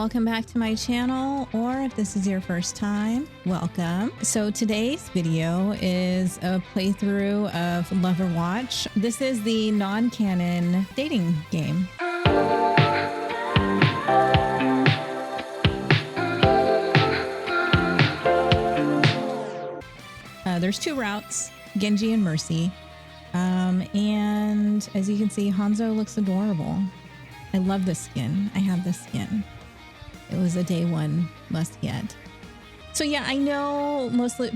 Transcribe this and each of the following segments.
welcome back to my channel, or if this is your first time, welcome. So today's video is a playthrough of Loverwatch. This is the non-canon dating game. There's two routes, Genji and Mercy. And as you can see, Hanzo looks adorable. I love this skin. I have this skin. It was a day one must get. So yeah, I know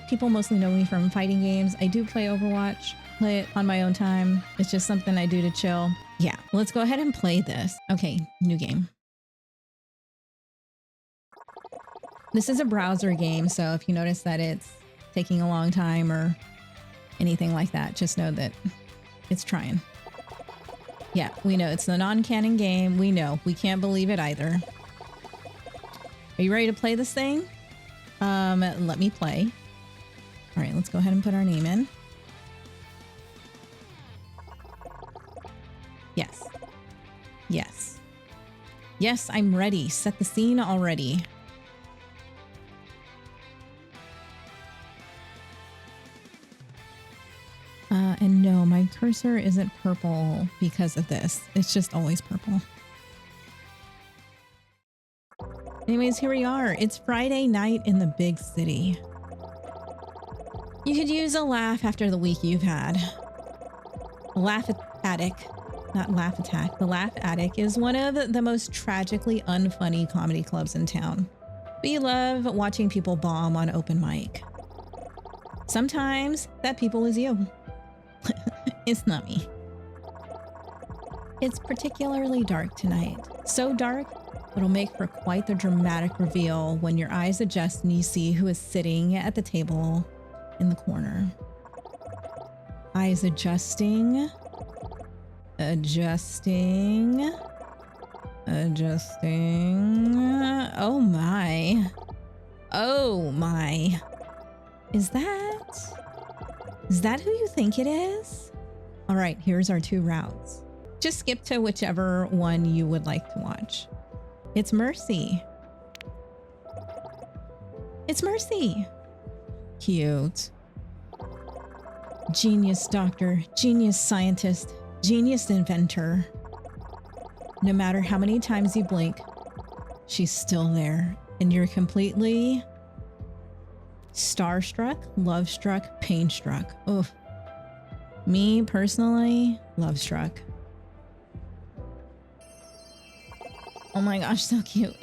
people mostly know me from fighting games. I do play Overwatch, play it on my own time. It's just something I do to chill. Yeah, let's go ahead and play this. Okay, new game. This is a browser game, so if you notice that it's taking a long time or anything like that, just know that it's trying. Yeah, we know it's the non-canon game. We know. We can't believe it either. Are you ready to play this thing? Let me play. All right, let's go ahead and put our name in. Yes. Yes. Yes, I'm ready. Set the scene already. And no, my cursor isn't purple because of this. It's just always purple. Anyways, here we are. It's Friday night in the big city. You could use a laugh after the week you've had. Laugh Attic, not Laugh Attack. The Laugh Attic is one of the most tragically unfunny comedy clubs in town. But you love watching people bomb on open mic. Sometimes that people is you. It's not me. It's particularly dark tonight. So dark, it'll make for quite the dramatic reveal when your eyes adjust and you see who is sitting at the table in the corner. Eyes adjusting. Adjusting. Adjusting. Oh my. Oh my. Is that who you think it is? All right, here's our two routes. Just skip to whichever one you would like to watch. It's Mercy. It's Mercy. Cute. Genius doctor, genius scientist, genius inventor. No matter how many times you blink, she's still there, and you're completely starstruck, love-struck, pain-struck. Oof. Me, personally, love-struck. Oh my gosh, so cute.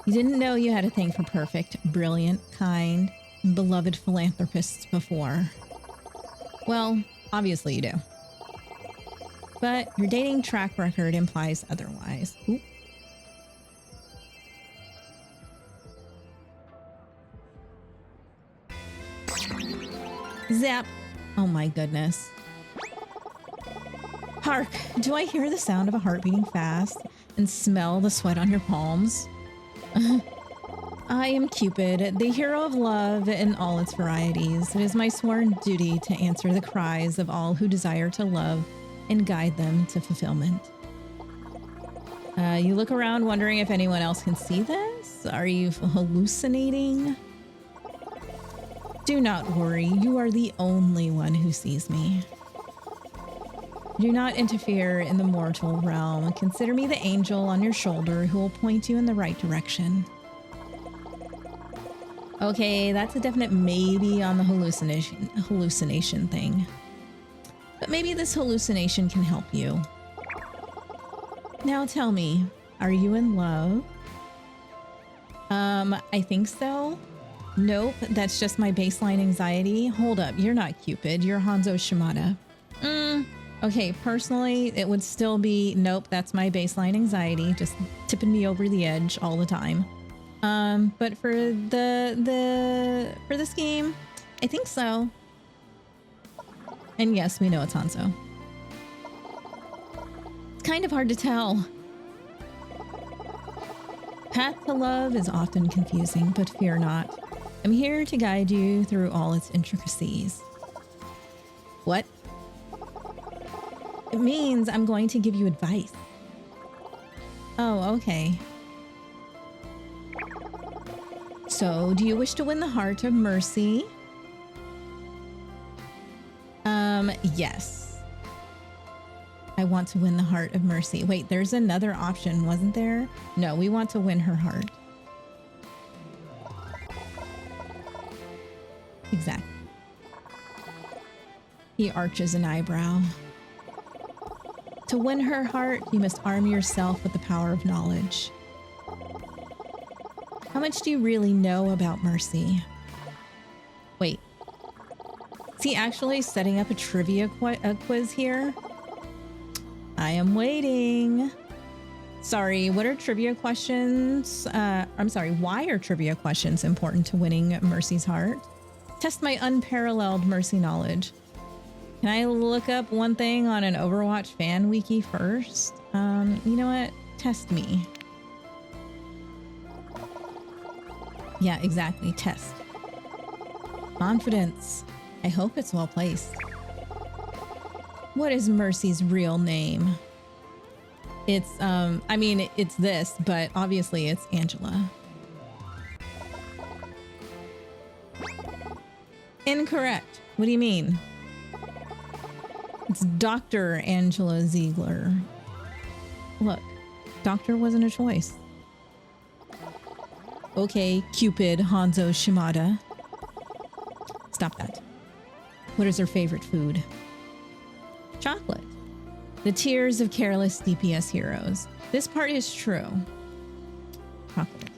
You didn't know you had a thing for perfect, brilliant, kind, and beloved philanthropists before. Well, obviously you do. But your dating track record implies otherwise. Oop. Zap. Oh my goodness. Hark, do I hear the sound of a heart beating fast and smell the sweat on your palms? I am Cupid, the hero of love in all its varieties. It is my sworn duty to answer the cries of all who desire to love and guide them to fulfillment. You look around wondering if anyone else can see this? Are you hallucinating? Do not worry, you are the only one who sees me. Do not interfere in the mortal realm. Consider me the angel on your shoulder who will point you in the right direction. Okay, that's a definite maybe on the hallucination thing. But maybe this hallucination can help you. Now tell me, are you in love? I think so. Nope, that's just my baseline anxiety. Hold up, you're not Cupid, you're Hanzo Shimada. Okay, personally, it would still be, nope, that's my baseline anxiety, just tipping me over the edge all the time. But for this game, I think so. And yes, we know it's Hanzo. It's kind of hard to tell. Path to love is often confusing, but fear not. I'm here to guide you through all its intricacies. What? means I'm going to give you advice. Oh, okay. So, do you wish to win the heart of Mercy? Yes. I want to win the heart of Mercy. Wait, there's another option, wasn't there? No, we want to win her heart. Exactly. He arches an eyebrow. To win her heart, you must arm yourself with the power of knowledge. How much do you really know about Mercy? Wait. Is he actually setting up a trivia quiz here? I am waiting. Sorry, what are trivia questions? I'm sorry, why are trivia questions important to winning Mercy's heart? Test my unparalleled Mercy knowledge. Can I look up one thing on an Overwatch fan wiki first? You know what? Test me. Yeah, exactly. Test. Confidence. I hope it's well placed. What is Mercy's real name? It's, I mean, it's this, but obviously it's Angela. Incorrect. What do you mean? It's Dr. Angela Ziegler. Look, doctor wasn't a choice. Okay, Cupid Hanzo Shimada. Stop that. What is her favorite food? Chocolate. The tears of careless DPS heroes. This part is true. Chocolate.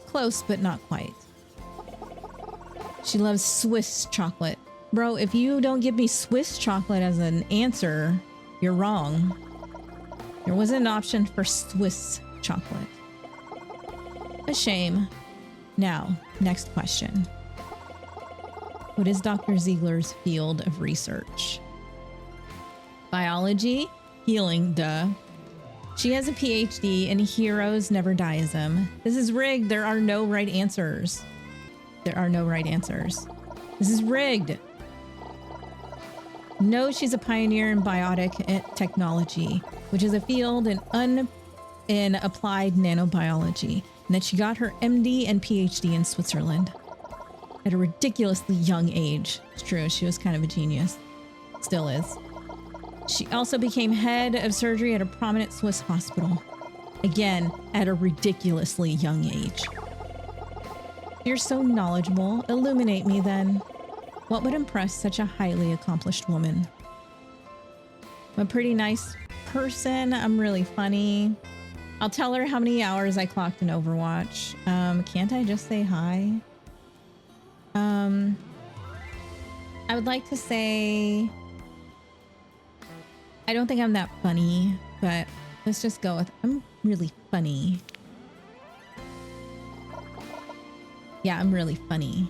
Close, but not quite. She loves Swiss chocolate. Bro, if you don't give me Swiss chocolate as an answer, you're wrong. There wasn't an option for Swiss chocolate. A shame. Now, next question. What is Dr. Ziegler's field of research? Biology? Healing, duh. She has a PhD in heroes never dieism. This is rigged. There are no right answers. There are no right answers. This is rigged. No, she's a pioneer in biotic technology, which is a field in applied nanobiology, and that she got her MD and PhD in Switzerland at a ridiculously young age. It's true, she was kind of a genius. Still is. She also became head of surgery at a prominent Swiss hospital. Again, at a ridiculously young age. You're so knowledgeable. Illuminate me then. What would impress such a highly accomplished woman? I'm a pretty nice person. I'm really funny. I'll tell her how many hours I clocked in Overwatch. Can't I just say hi? I would like to say... I don't think I'm that funny, but let's just go with I'm really funny. Yeah, I'm really funny.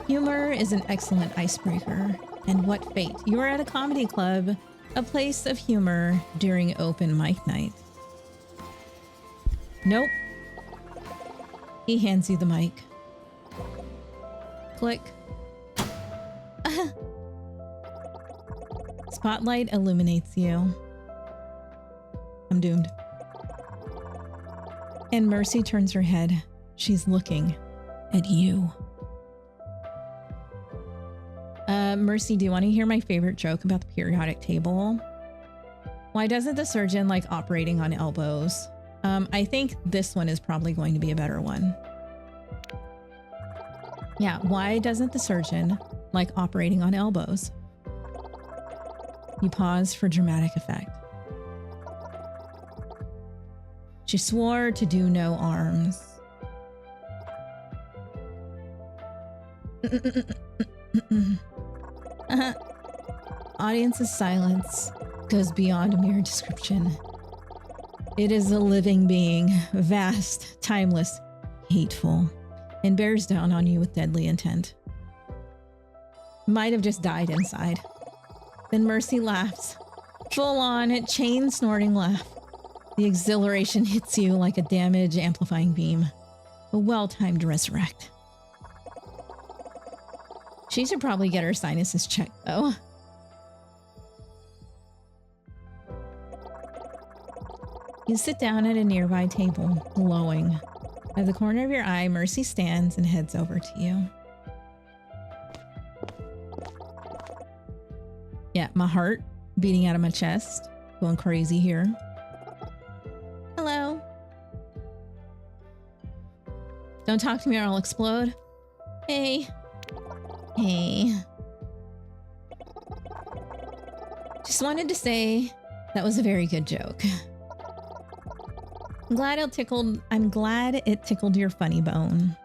Humor is an excellent icebreaker. And what fate? You are at a comedy club, a place of humor during open mic night. Nope. He hands you the mic. Click. Spotlight illuminates you. I'm doomed. And Mercy turns her head. She's looking at you. Mercy, do you want to hear my favorite joke about the periodic table? Why doesn't the surgeon like operating on elbows? I think this one is probably going to be a better one. Yeah, why doesn't the surgeon like operating on elbows? You pause for dramatic effect. She swore to do no arms. Audience's silence goes beyond a mere description. It is a living being, vast, timeless, hateful, and bears down on you with deadly intent. Might have just died inside. Then Mercy laughs. Full-on, chain-snorting laugh. The exhilaration hits you like a damage-amplifying beam. A well-timed resurrect. She should probably get her sinuses checked, though. You sit down at a nearby table, glowing. At the corner of your eye, Mercy stands and heads over to you. Yeah, my heart beating out of my chest, going crazy here. Hello. Don't talk to me or I'll explode. Hey. Hey. Just wanted to say that was a very good joke. I'm glad it tickled your funny bone.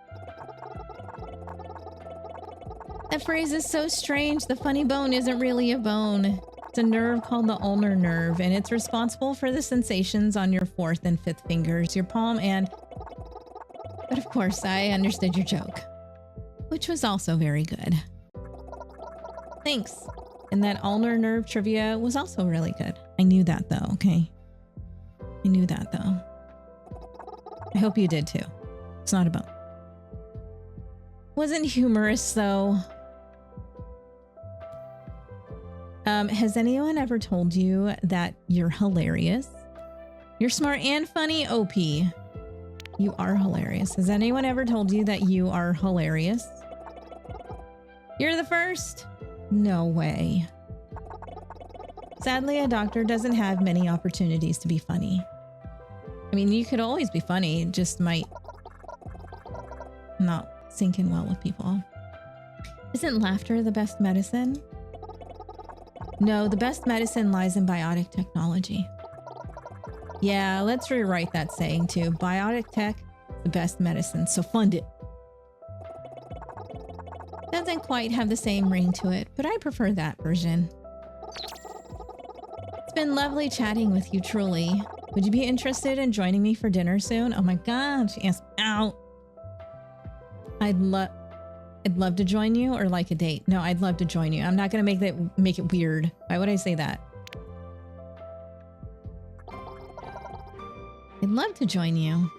That phrase is so strange. The funny bone isn't really a bone. It's a nerve called the ulnar nerve, and it's responsible for the sensations on your fourth and fifth fingers, your palm, and... But of course, I understood your joke, which was also very good. Thanks. And that ulnar nerve trivia was also really good. I knew that though, okay? I knew that though. I hope you did too. It's not a bone. Wasn't humorous though. Has anyone ever told you that you're hilarious? You're smart and funny, OP. You are hilarious. Has anyone ever told you that you are hilarious? You're the first? No way. Sadly, a doctor doesn't have many opportunities to be funny. I mean, you could always be funny, it just might not sink in well with people. Isn't laughter the best medicine? No, the best medicine lies in biotic technology. Yeah, let's rewrite that saying too. Biotic tech, the best medicine, so fund it. Doesn't quite have the same ring to it, but I prefer that version. It's been lovely chatting with you, truly. Would you be interested in joining me for dinner soon? Oh my god, she asked out. I'd love to join you, or like a date. No, I'd love to join you. I'm not gonna make it weird. Why would I say that? I'd love to join you.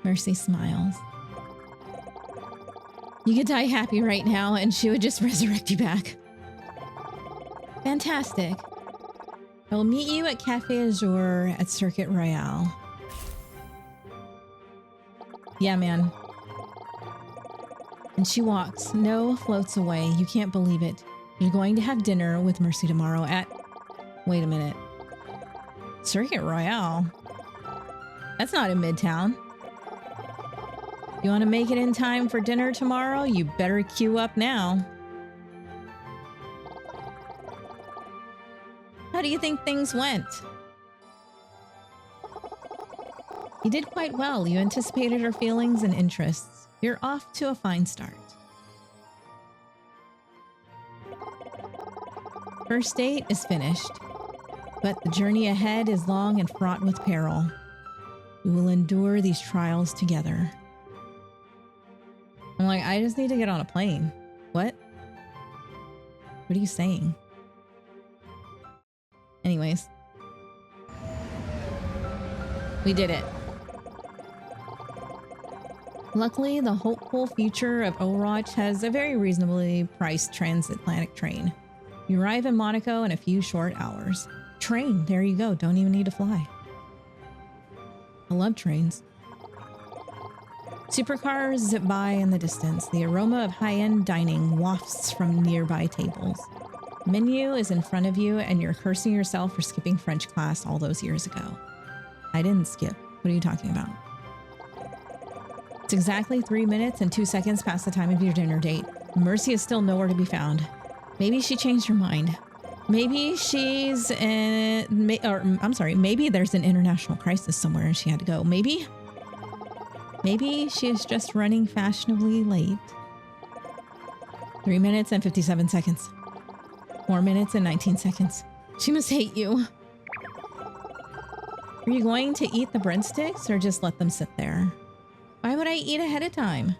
Mercy smiles. You could die happy right now and she would just resurrect you back. Fantastic. I will meet you at Cafe Azur at Circuit Royale. Yeah, man. And she walks. No floats away. You can't believe it. You're going to have dinner with Mercy tomorrow at... Wait a minute. Circuit Royale? That's not in Midtown. You want to make it in time for dinner tomorrow? You better queue up now. How do you think things went? You did quite well. You anticipated her feelings and interests. You're off to a fine start. First date is finished, but the journey ahead is long and fraught with peril. You will endure these trials together. I'm like, I just need to get on a plane. What? What are you saying? Anyways. We did it. Luckily, the hopeful future of Overwatch has a very reasonably priced transatlantic train. You arrive in Monaco in a few short hours. Train, there you go. Don't even need to fly. I love trains. Supercars zip by in the distance. The aroma of high-end dining wafts from nearby tables. Menu is in front of you and you're cursing yourself for skipping French class all those years ago. I didn't skip. What are you talking about? It's exactly 3 minutes and 2 seconds past the time of your dinner date. Mercy is still nowhere to be found. Maybe she changed her mind. Maybe she's maybe there's an international crisis somewhere and she had to go. Maybe she is just running fashionably late. 3 minutes and 57 seconds. 4 minutes and 19 seconds. She must hate you. Are you going to eat the breadsticks or just let them sit there? Why would I eat ahead of time?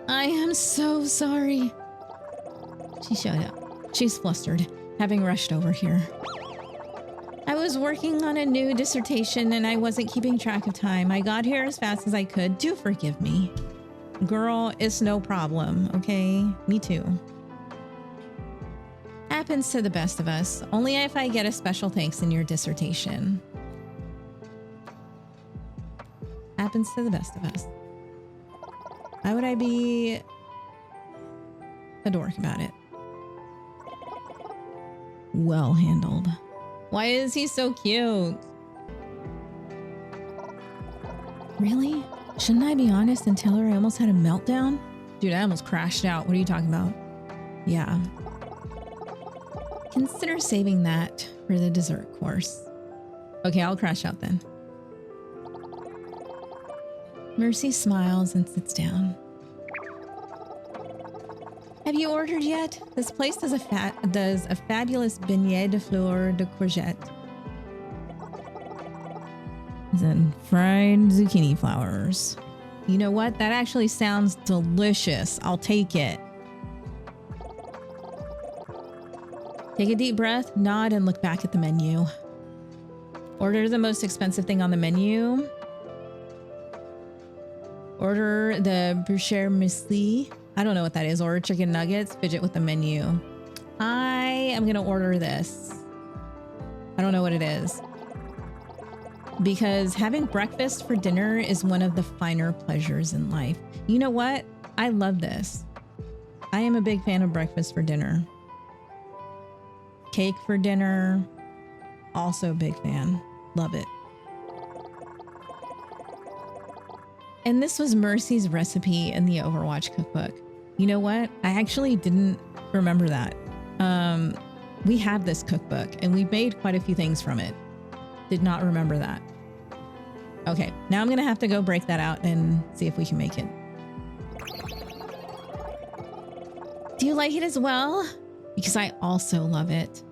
I am so sorry. She showed up. She's flustered, having rushed over here. I was working on a new dissertation and I wasn't keeping track of time. I got here as fast as I could. Do forgive me. Girl, it's no problem, okay? Me too. Happens to the best of us. Only if I get a special thanks in your dissertation. Happens to the best of us. Why would I be a dork about it? Well handled. Why is he so cute? Really? Shouldn't I be honest and tell her I almost had a meltdown? Dude, I almost crashed out. What are you talking about? Yeah. Consider saving that for the dessert course. Okay, I'll crash out then. Mercy smiles and sits down. Have you ordered yet? This place does a fabulous beignet de fleur de courgette. And fried zucchini flowers. You know what? That actually sounds delicious. I'll take it. Take a deep breath, nod, and look back at the menu. Order the most expensive thing on the menu. Order the boucher muesli. I don't know what that is. Order chicken nuggets. Fidget with the menu. I am going to order this. I don't know what it is. Because having breakfast for dinner is one of the finer pleasures in life. You know what? I love this. I am a big fan of breakfast for dinner. Cake for dinner. Also a big fan. Love it. And this was Mercy's recipe in the Overwatch cookbook. You know what? I actually didn't remember that. We have this cookbook and we've made quite a few things from it. Did not remember that. Okay, now I'm gonna have to go break that out and see if we can make it. Do you like it as well? Because I also love it.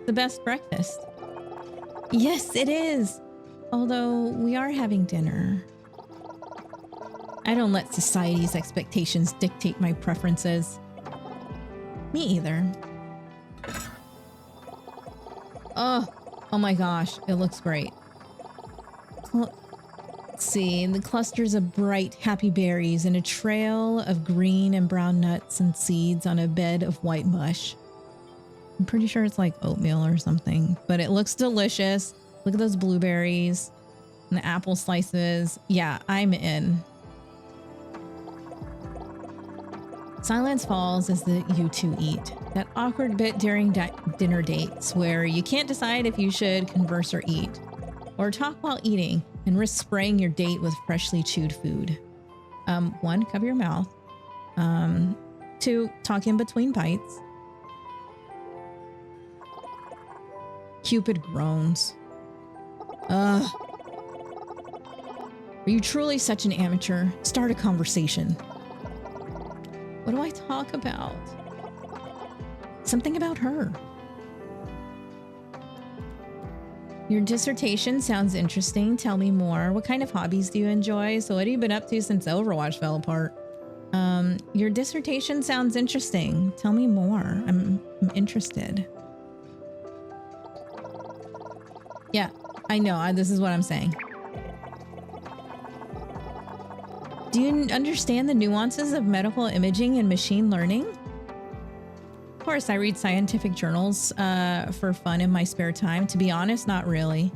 The best breakfast. Yes, it is. Although we are having dinner. I don't let society's expectations dictate my preferences. Me either. Oh my gosh, it looks great. Let's see, the clusters of bright, happy berries and a trail of green and brown nuts and seeds on a bed of white mush. I'm pretty sure it's like oatmeal or something, but it looks delicious. Look at those blueberries and the apple slices. Yeah, I'm in. Silence falls as you two eat. That awkward bit during dinner dates where you can't decide if you should converse or eat, or talk while eating and risk spraying your date with freshly chewed food. 1, cover your mouth. 2, talk in between bites. Cupid groans. Ugh. Are you truly such an amateur? Start a conversation. What do I talk about? Something about her. Your dissertation sounds interesting. Tell me more. What kind of hobbies do you enjoy? So what have you been up to since Overwatch fell apart? Your dissertation sounds interesting. Tell me more. I'm interested. Yeah, I know. This is what I'm saying. Do you understand the nuances of medical imaging and machine learning? Of course, I read scientific journals for fun in my spare time. To be honest, not really.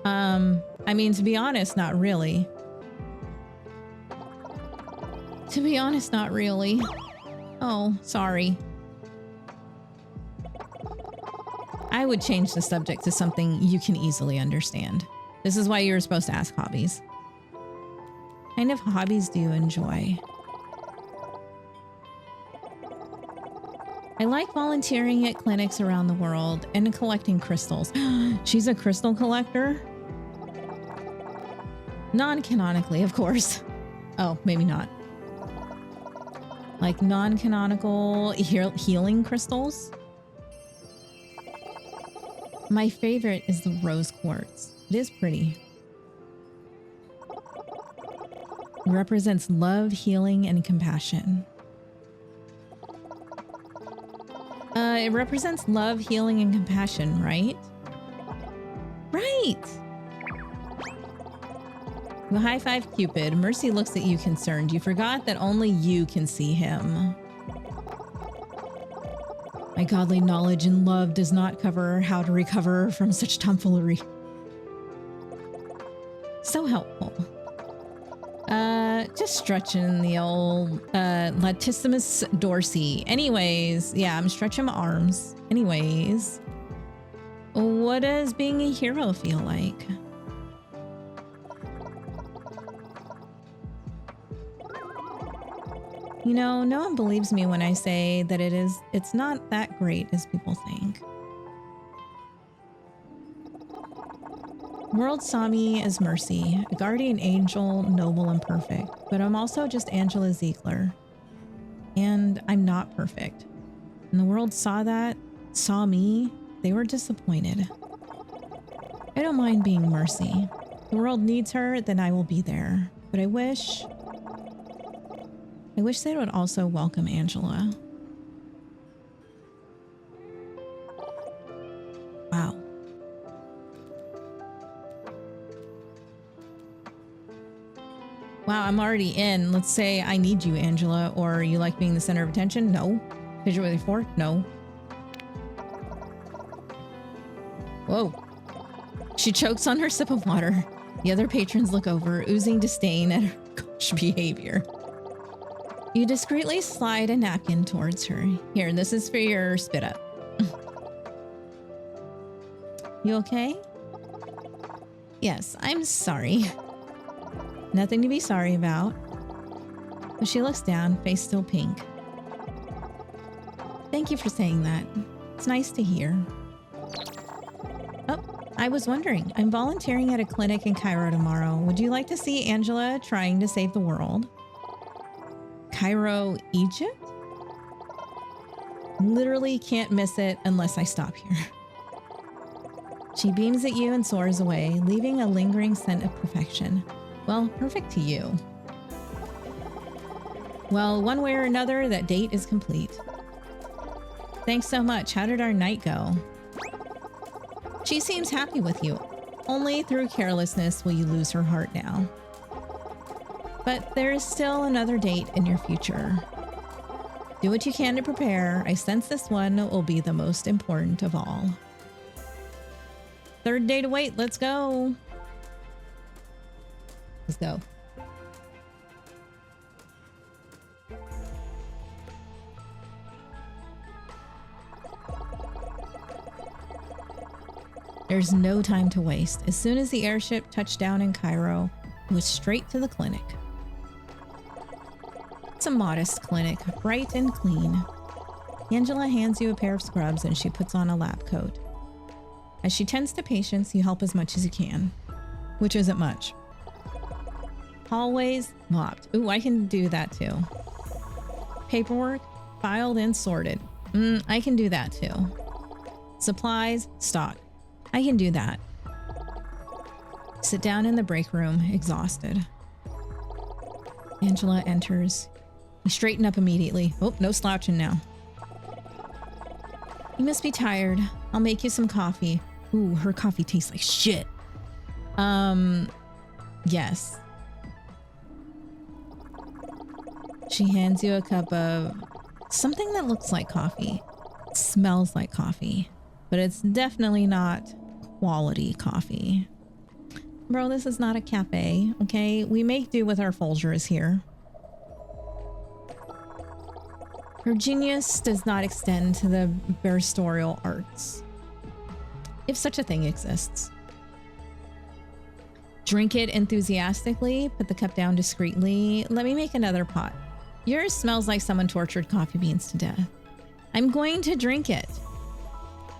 To be honest, not really. To be honest, not really. Oh, sorry. I would change the subject to something you can easily understand. This is why you're supposed to ask hobbies. What kind of hobbies do you enjoy? I like volunteering at clinics around the world and collecting crystals. She's a crystal collector? Non-canonically, of course. Oh, maybe not. Like non-canonical healing crystals? My favorite is the rose quartz. It is pretty. It represents love, healing, and compassion. It represents love, healing, and compassion, right? Right! You high five Cupid. Mercy looks at you concerned. You forgot that only you can see him. My godly knowledge and love does not cover how to recover from such tomfoolery. So helpful. Just stretching the old latissimus dorsi. Anyways, yeah, I'm stretching my arms. Anyways, what does being a hero feel like? You know, no one believes me when I say that it's not that great as people think. World saw me as Mercy, a guardian angel, noble and perfect, but I'm also just Angela Ziegler. And I'm not perfect. And the world saw me, they were disappointed. I don't mind being Mercy. If the world needs her, then I will be there. But I wish they would also welcome Angela. Wow. Wow, I'm already in. Let's say I need you, Angela, or you like being the center of attention? No. Did you really for? No. Whoa. She chokes on her sip of water. The other patrons look over, oozing disdain at her gauche behavior. You discreetly slide a napkin towards her. Here, this is for your spit up. You okay? Yes, I'm sorry. Nothing to be sorry about. But she looks down, face still pink. Thank you for saying that. It's nice to hear. Oh, I was wondering. I'm volunteering at a clinic in Cairo tomorrow. Would you like to see Angela trying to save the world? Cairo, Egypt? Literally can't miss it unless I stop here. She beams at you and soars away, leaving a lingering scent of perfection. Well, perfect to you. Well, one way or another, that date is complete. Thanks so much. How did our night go? She seems happy with you. Only through carelessness will you lose her heart now. But there is still another date in your future. Do what you can to prepare. I sense this one will be the most important of all. Third day to wait. Let's go. Let's go. There's no time to waste. As soon as the airship touched down in Cairo, it was straight to the clinic. It's a modest clinic, bright and clean. Angela hands you a pair of scrubs and she puts on a lab coat. As she tends to patients, you help as much as you can, which isn't much. Hallways mopped. Ooh, I can do that too. Paperwork filed and sorted. I can do that too. Supplies stocked. I can do that. Sit down in the break room, exhausted. Angela enters. You straighten up immediately. Oh, no slouching now. You must be tired. I'll make you some coffee. Ooh, her coffee tastes like shit. Yes. She hands you a cup of something that looks like coffee. It smells like coffee, but it's definitely not quality coffee. Bro, this is not a cafe, okay? We make do with our Folgers here. Her genius does not extend to the barristorial arts, if such a thing exists. Drink it enthusiastically, put the cup down discreetly. Let me make another pot. Yours smells like someone tortured coffee beans to death. I'm going to drink it.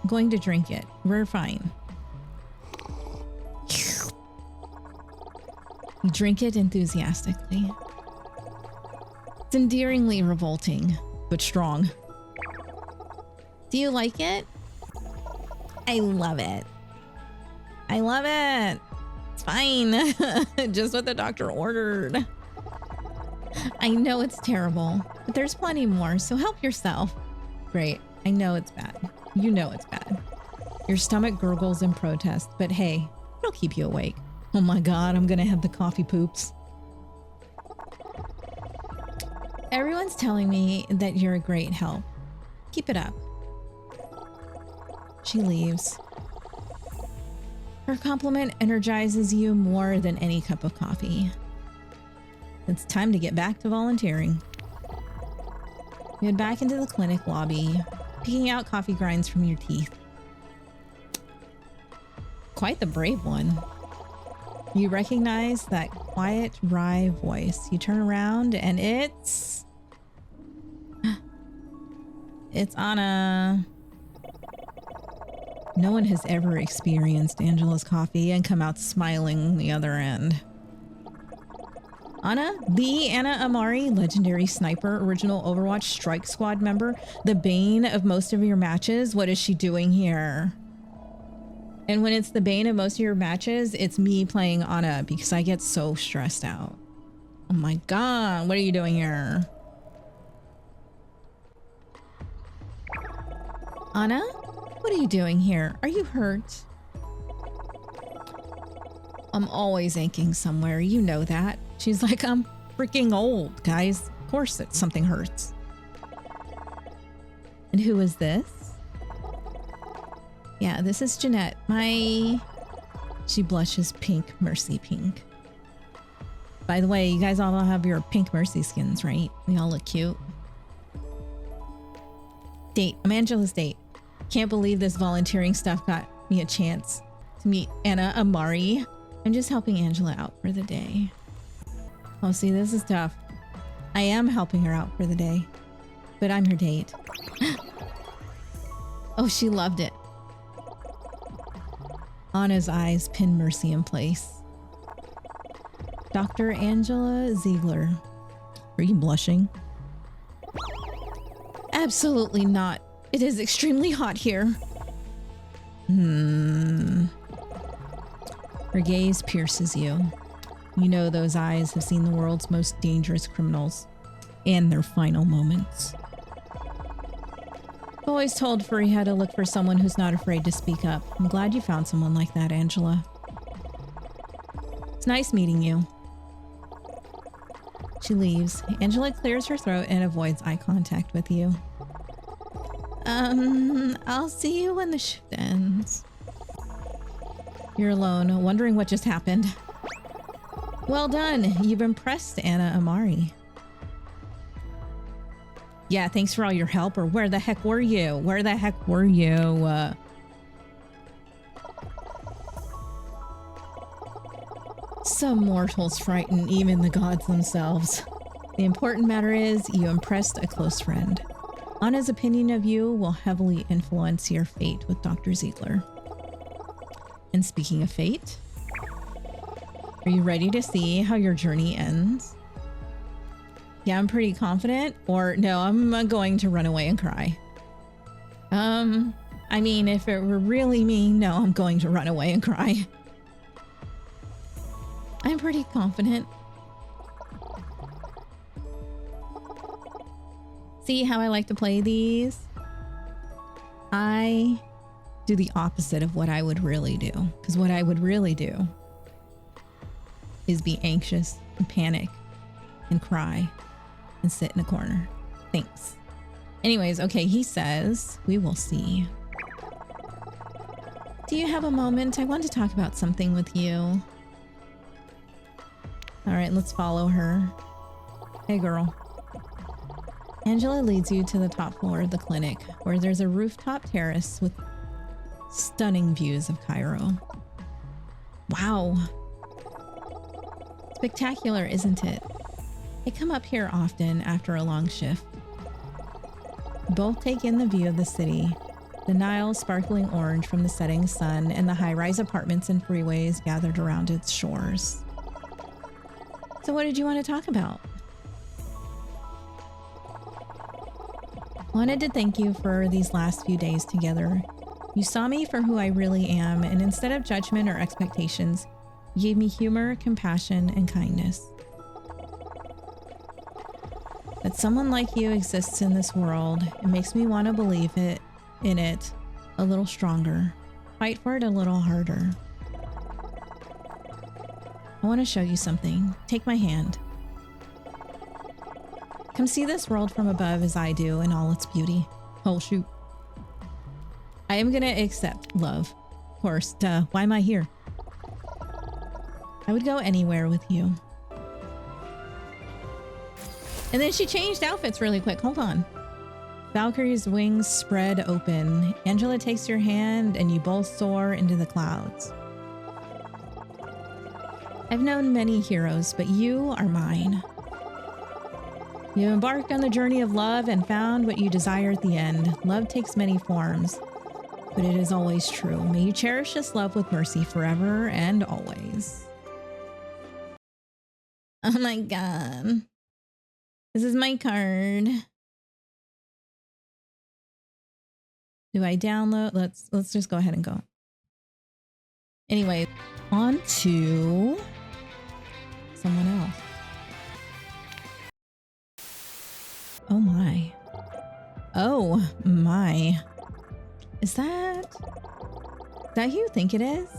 I'm going to drink it. We're fine. You drink it enthusiastically. It's endearingly revolting, but strong. Do you like it? I love it. I love it. It's fine. Just what the doctor ordered. I know it's terrible, but there's plenty more, so help yourself. Great. I know it's bad. You know it's bad. Your stomach gurgles in protest, but hey, it'll keep you awake. Oh my god, I'm gonna have the coffee poops. Everyone's telling me that you're a great help. Keep it up. She leaves. Her compliment energizes you more than any cup of coffee. It's time to get back to volunteering. You head back into the clinic lobby, picking out coffee grinds from your teeth. Quite the brave one. You recognize that quiet, wry voice. You turn around and it's Anna. No one has ever experienced Angela's coffee and come out smiling the other end. Anna, the Anna Amari, legendary sniper, original Overwatch Strike Squad member, the bane of most of your matches. What is she doing here? And when it's the bane of most of your matches, it's me playing Anna because I get so stressed out. Oh my god, what are you doing here? Anna? What are you doing here? Are you hurt? I'm always aching somewhere. You know that. She's like, I'm freaking old, guys. Of course something hurts. And who is this? Yeah, this is Jeanette. She blushes pink, Mercy pink. By the way, you guys all have your pink Mercy skins, right? We all look cute. Date. I'm Angela's date. Can't believe this volunteering stuff got me a chance to meet Anna Amari. I'm just helping Angela out for the day. Oh, see, this is tough. I am helping her out for the day, but I'm her date. Oh, she loved it. Anna's eyes pin Mercy in place. Dr. Angela Ziegler. Are you blushing? Absolutely not. It is extremely hot here. Her gaze pierces you. You know those eyes have seen the world's most dangerous criminals and their final moments. I've always told Furry how to look for someone who's not afraid to speak up. I'm glad you found someone like that, Angela. It's nice meeting you. She leaves. Angela clears her throat and avoids eye contact with you. I'll see you when the shift ends. You're alone, wondering what just happened. Well done. You've impressed Anna Amari. Yeah, thanks for all your help, or where the heck were you? Where the heck were you? Some mortals frighten even the gods themselves. The important matter is you impressed a close friend. Anna's opinion of you will heavily influence your fate with Dr. Ziegler. And speaking of fate, are you ready to see how your journey ends? Yeah, I'm pretty confident. Or no, I'm going to run away and cry. I mean, if it were really me, no, I'm going to run away and cry. I'm pretty confident. See how I like to play these? I do the opposite of what I would really do. Because what I would really do is be anxious and panic and cry and sit in a corner. Thanks. Anyways, okay, he says, we will see. Do you have a moment? I want to talk about something with you. All right, let's follow her. Hey, girl. Angela leads you to the top floor of the clinic, where there's a rooftop terrace with stunning views of Cairo. Wow. Spectacular, isn't it? I come up here often after a long shift. Both take in the view of the city, the Nile sparkling orange from the setting sun, and the high-rise apartments and freeways gathered around its shores. So what did you want to talk about? Wanted to thank you for these last few days together. You saw me for who I really am, and instead of judgment or expectations, you gave me humor, compassion, and kindness. That someone like you exists in this world, it makes me want to believe in it a little stronger, fight for it a little harder. I want to show you something. Take my hand. Come see this world from above as I do in all its beauty. Oh, shoot. I am gonna accept love. Of course, duh. Why am I here? I would go anywhere with you. And then she changed outfits really quick. Hold on. Valkyrie's wings spread open. Angela takes your hand and you both soar into the clouds. I've known many heroes, but you are mine. You embarked on the journey of love and found what you desire at the end. Love takes many forms, but it is always true. May you cherish this love with mercy forever and always. Oh my god. This is my card. Do I download? Let's just go ahead and go. Anyway, on to someone else. Oh my. Oh my. Is that who you think it is?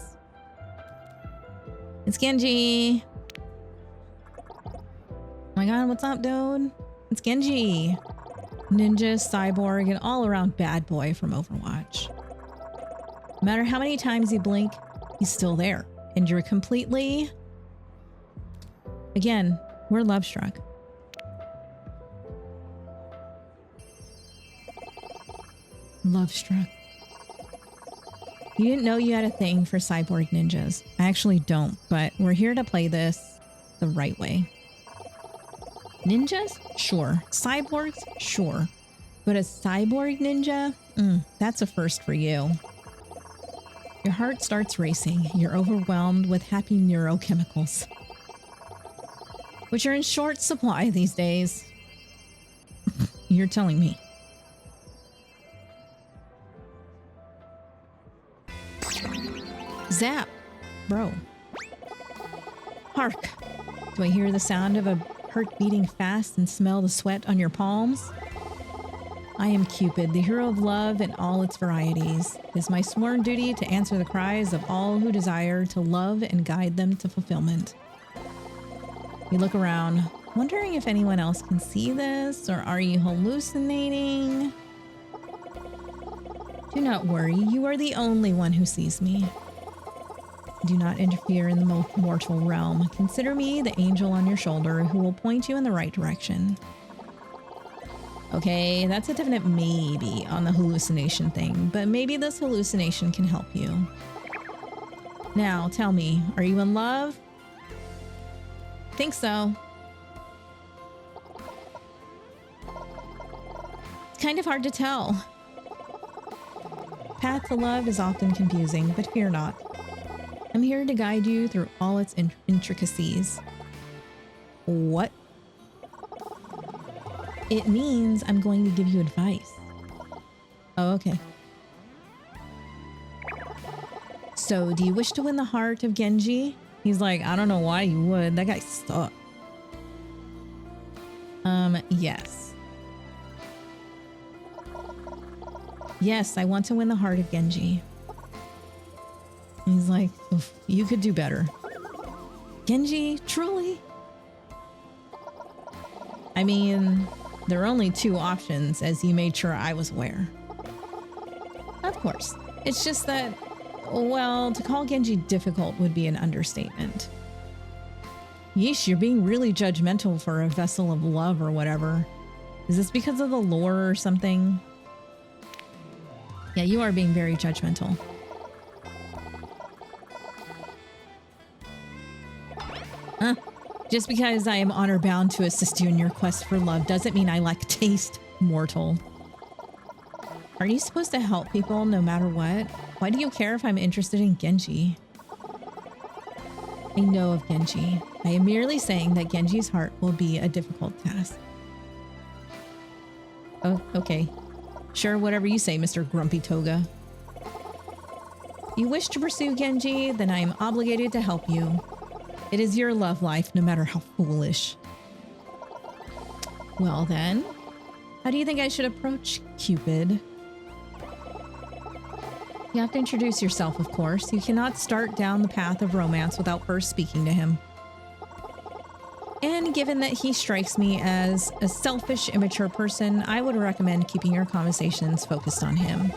It's Genji. Oh my god, what's up, dude? It's Genji. Ninja, cyborg, and all-around bad boy from Overwatch. No matter how many times you blink, he's still there. And you're completely... Again, we're love-struck. Love-struck. You didn't know you had a thing for cyborg ninjas. I actually don't, but we're here to play this the right way. Ninjas? Sure. Cyborgs? Sure. But a cyborg ninja? That's a first for you. Your heart starts racing. You're overwhelmed with happy neurochemicals, which are in short supply these days. You're telling me. Zap! Bro. Hark! Do I hear the sound of a heart beating fast and smell the sweat on your palms? I am Cupid, the hero of love in all its varieties. It is my sworn duty to answer the cries of all who desire to love and guide them to fulfillment. You look around, wondering if anyone else can see this, or are you hallucinating? Do not worry, you are the only one who sees me. Do not interfere in the mortal realm. Consider me the angel on your shoulder who will point you in the right direction. Okay, that's a definite maybe on the hallucination thing, but maybe this hallucination can help you. Now, tell me, are you in love? Think so. It's kind of hard to tell. Path to love is often confusing, but fear not. I'm here to guide you through all its intricacies. What? It means I'm going to give you advice. Oh, okay. So, do you wish to win the heart of Genji? He's like, I don't know why you would. That guy sucks. Yes. Yes, I want to win the heart of Genji. He's like, you could do better. Genji, truly? I mean, there are only two options, as you made sure I was aware. Of course. It's just that, well, to call Genji difficult would be an understatement. Yeesh, you're being really judgmental for a vessel of love or whatever. Is this because of the lore or something? Yeah, you are being very judgmental. Huh? Just because I am honor bound to assist you in your quest for love doesn't mean I lack taste, mortal. Are you supposed to help people no matter what? Why do you care if I'm interested in Genji? I know of Genji. I am merely saying that Genji's heart will be a difficult task. Oh, okay. Sure, whatever you say, Mr. Grumpy Toga. You wish to pursue Genji, then I am obligated to help you. It is your love life, no matter how foolish. Well then, how do you think I should approach Cupid? You have to introduce yourself, of course. You cannot start down the path of romance without first speaking to him. And given that he strikes me as a selfish, immature person, I would recommend keeping your conversations focused on him.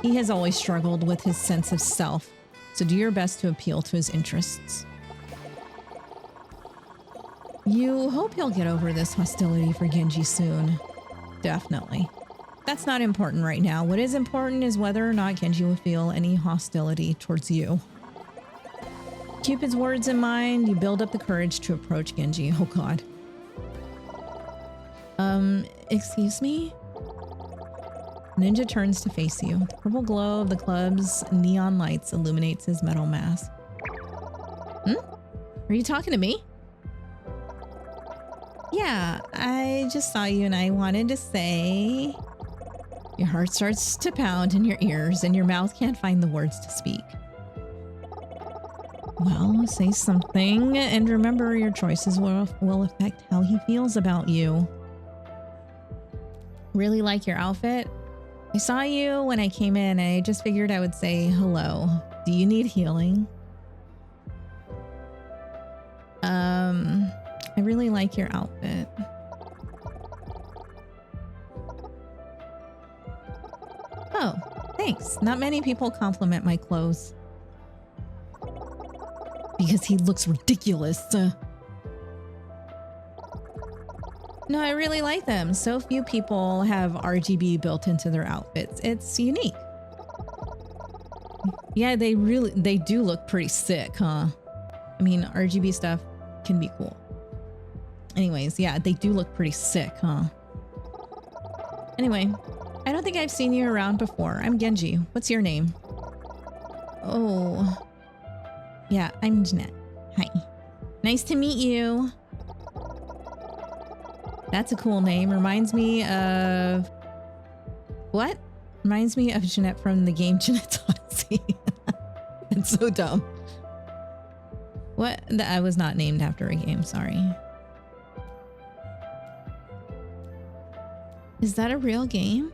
He has always struggled with his sense of self, so do your best to appeal to his interests. You hope you'll get over this hostility for Genji soon. Definitely. That's not important right now. What is important is whether or not Genji will feel any hostility towards you. Keep his words in mind. You build up the courage to approach Genji. Oh god. Excuse me? Ninja turns to face you. The purple glow of the club's neon lights illuminates his metal mask. Are you talking to me? Yeah, I just saw you and I wanted to say... Your heart starts to pound in your ears and your mouth can't find the words to speak. Well, say something and remember your choices will affect how he feels about you. Really like your outfit? I saw you when I came in and I just figured I would say hello. Do you need healing? I really like your outfit. Oh, thanks. Not many people compliment my clothes. Because he looks ridiculous. No, I really like them. So few people have RGB built into their outfits. It's unique. Yeah, they do look pretty sick, huh? I mean, RGB stuff can be cool. Anyways, yeah, they do look pretty sick, huh? Anyway, I don't think I've seen you around before. I'm Genji. What's your name? Oh... Yeah, I'm Jeanette. Hi. Nice to meet you. That's a cool name. Reminds me of... What? Reminds me of Jeanette from the game Jeanette's Odyssey. It's so dumb. What? I was not named after a game, sorry. Is that a real game?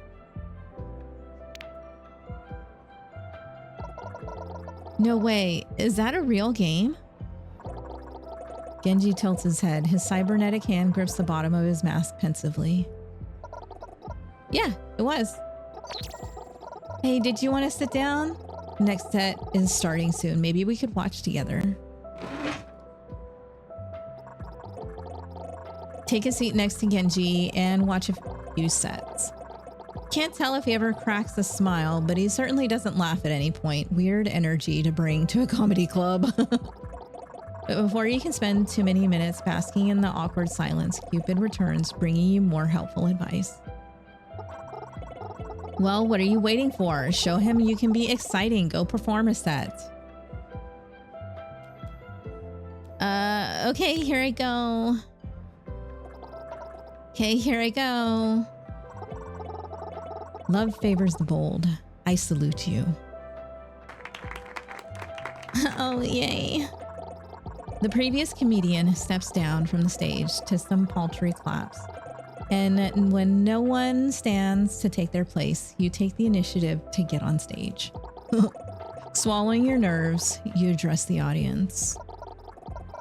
No way. Is that a real game? Genji tilts his head. His cybernetic hand grips the bottom of his mask pensively. Yeah, it was. Hey, did you want to sit down? Next set is starting soon. Maybe we could watch together. Take a seat next to Genji and watch a few sets. Can't tell if he ever cracks a smile, but he certainly doesn't laugh at any point. Weird energy to bring to a comedy club. But before you can spend too many minutes basking in the awkward silence, Cupid returns, bringing you more helpful advice. Well, what are you waiting for? Show him you can be exciting. Go perform a set. Okay, here I go. Okay, here I go. Love favors the bold. I salute you. Oh, yay. The previous comedian steps down from the stage to some paltry claps. And when no one stands to take their place, you take the initiative to get on stage. Swallowing your nerves, you address the audience.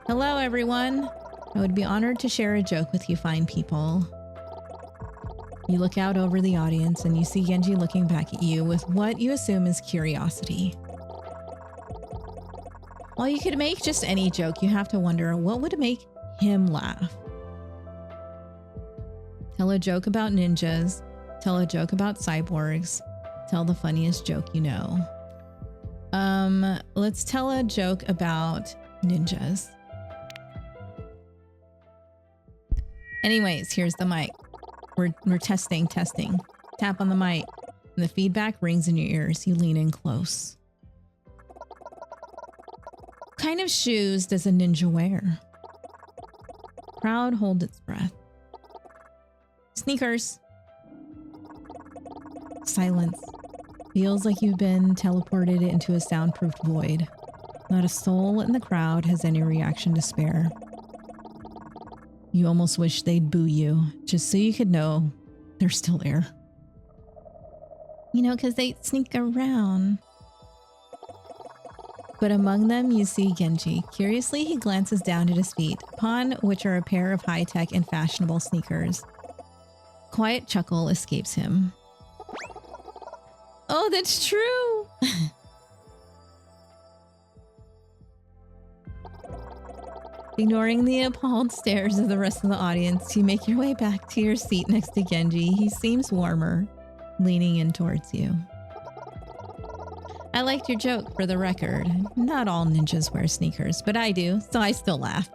Hello, everyone. I would be honored to share a joke with you fine people. You look out over the audience and you see Genji looking back at you with what you assume is curiosity. While you could make just any joke, you have to wonder what would make him laugh. Tell a joke about ninjas. Tell a joke about cyborgs. Tell the funniest joke you know. Let's tell a joke about ninjas. Anyways, here's the mic. We're testing. Tap on the mic, and the feedback rings in your ears. You lean in close. What kind of shoes does a ninja wear? Crowd hold its breath. Sneakers. Silence. Feels like you've been teleported into a soundproofed void. Not a soul in the crowd has any reaction to spare. You almost wish they'd boo you, just so you could know they're still there. You know, because they sneak around. But among them you see Genji. Curiously, he glances down at his feet, upon which are a pair of high-tech and fashionable sneakers. Quiet chuckle escapes him. Oh, that's true! Ignoring the appalled stares of the rest of the audience, you make your way back to your seat next to Genji. He seems warmer, leaning in towards you. I liked your joke, for the record. Not all ninjas wear sneakers, but I do, so I still laughed.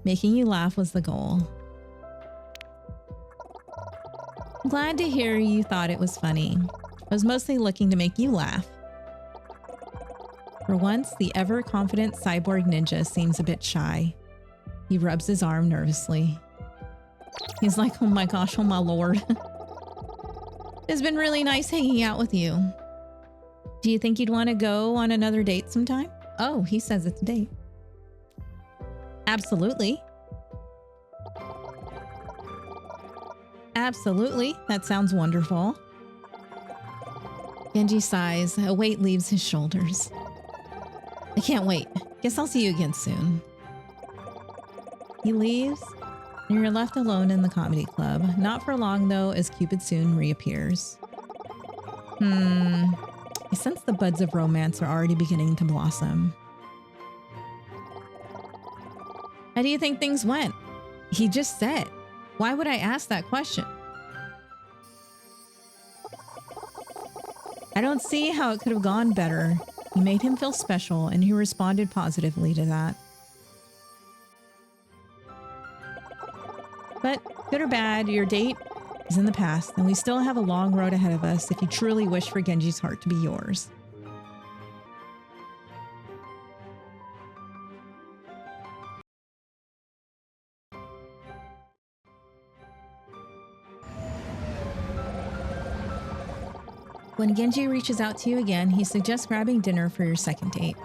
Making you laugh was the goal. I'm glad to hear you thought it was funny. I was mostly looking to make you laugh. For once, the ever-confident cyborg ninja seems a bit shy. He rubs his arm nervously. He's like, oh my gosh, oh my lord. It's been really nice hanging out with you. Do you think you'd want to go on another date sometime? Oh, he says it's a date. Absolutely. Absolutely. That sounds wonderful. Genji sighs. A weight leaves his shoulders. I can't wait. Guess I'll see you again soon. He leaves, and you're left alone in the comedy club. Not for long, though, as Cupid soon reappears. I sense the buds of romance are already beginning to blossom. How do you think things went? He just said. Why would I ask that question? I don't see how it could have gone better. You made him feel special, and he responded positively to that. But good or bad, your date is in the past, and we still have a long road ahead of us if you truly wish for Genji's heart to be yours. When Genji reaches out to you again, he suggests grabbing dinner for your second date.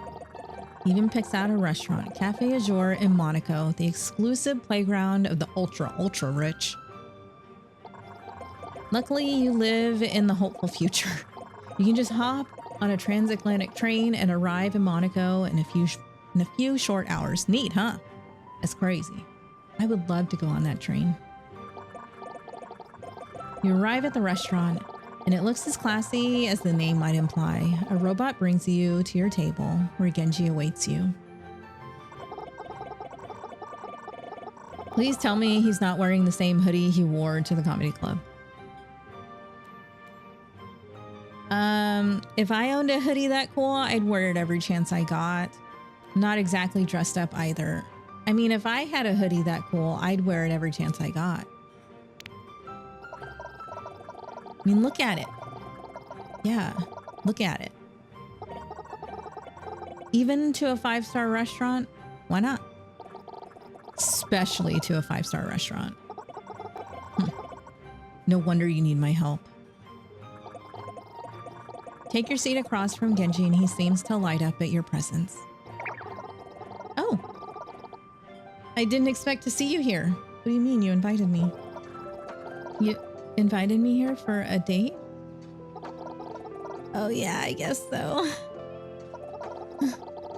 He even picks out a restaurant, Cafe Azure in Monaco, the exclusive playground of the ultra rich. Luckily, you live in the hopeful future. You can just hop on a transatlantic train and arrive in Monaco in a few short hours. Neat, huh? That's crazy. I would love to go on that train. You arrive at the restaurant, and it looks as classy as the name might imply. A robot brings you to your table, where Genji awaits you. Please tell me he's not wearing the same hoodie he wore to the comedy club. If I owned a hoodie that cool, I'd wear it every chance I got. Not exactly dressed up either. I mean, if I had a hoodie that cool, I'd wear it every chance I got. I mean, look at it. Yeah, look at it. Even to a 5-star restaurant, why not? Especially to a 5-star restaurant. No wonder you need my help. Take your seat across from Genji, and he seems to light up at your presence. Oh. I didn't expect to see you here. What do you mean you invited me? You invited me here for a date? Oh yeah, I guess so.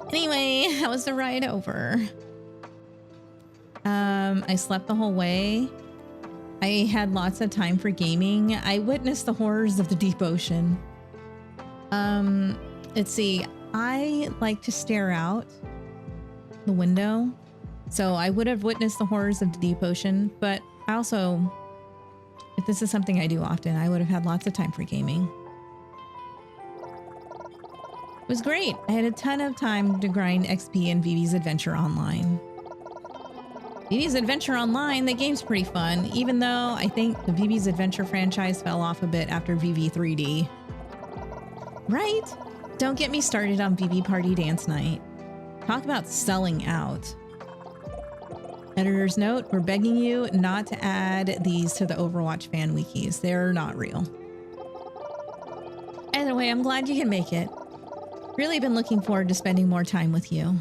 Anyway, how was the ride over? I slept the whole way. I had lots of time for gaming. I witnessed the horrors of the deep ocean. Let's see. I like to stare out the window, so I would have witnessed the horrors of the deep ocean, but I also, if this is something I do often, I would have had lots of time for gaming. It was great. I had a ton of time to grind XP in Vivi's Adventure Online. Vivi's Adventure Online, the game's pretty fun, even though I think the Vivi's Adventure franchise fell off a bit after Vivi 3D. Right? Don't get me started on Vivi Party Dance Night. Talk about selling out. Editor's note, we're begging you not to add these to the Overwatch fan wikis. They're not real. Either way, I'm glad you can make it. Really been looking forward to spending more time with you.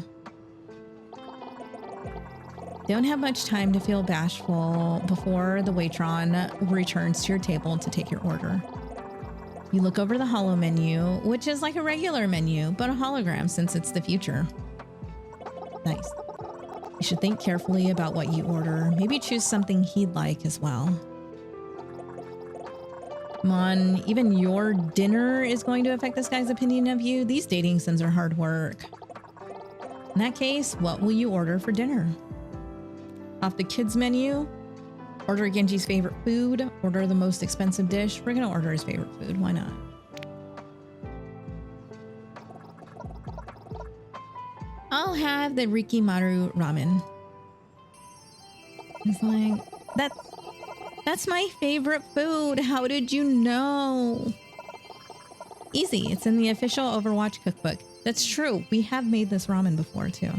Don't have much time to feel bashful before the Waitron returns to your table to take your order. You look over the holo menu, which is like a regular menu, but a hologram since it's the future. Nice. You should think carefully about what you order. Maybe choose something he'd like as well. Come on, even your dinner is going to affect this guy's opinion of you? These dating sims are hard work. In that case, what will you order for dinner? Off the kids menu? Order Genji's favorite food? Order the most expensive dish? We're gonna order his favorite food, why not? I'll have the Rikimaru ramen. It's like, that's my favorite food. How did you know? Easy. It's in the official Overwatch cookbook. That's true. We have made this ramen before too.